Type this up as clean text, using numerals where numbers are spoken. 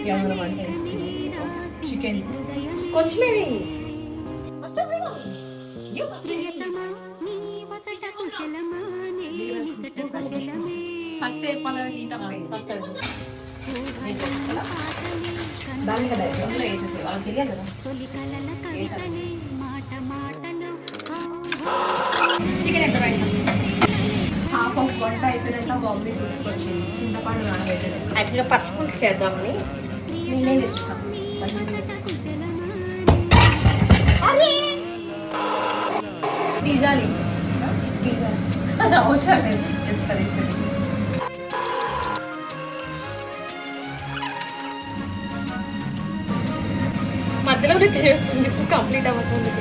ఎవరు అంటే chicken కొచ్చిమేవి first చెప్పాలి ఈ తప్ప ఫస్ట్ దాని కదా ఇంట్లో వేసేసి వాళ్ళకి తెలియదు కదా చికెన్ ఎంత హాఫ్ ఆఫ్ వంట అయిపోయినాక బాంబే తీసుకొచ్చింది చింతపండు నానబెట్టేది యాక్చువల్గా పచ్చిపులుసు చేద్దామని నేనే తెచ్చుకున్నాను పిజ్జా పిజ్జా అవసరం లేదు చెప్తాను మధ్యలో చేస్తుంది కంప్లీట్ అవ్వకుండా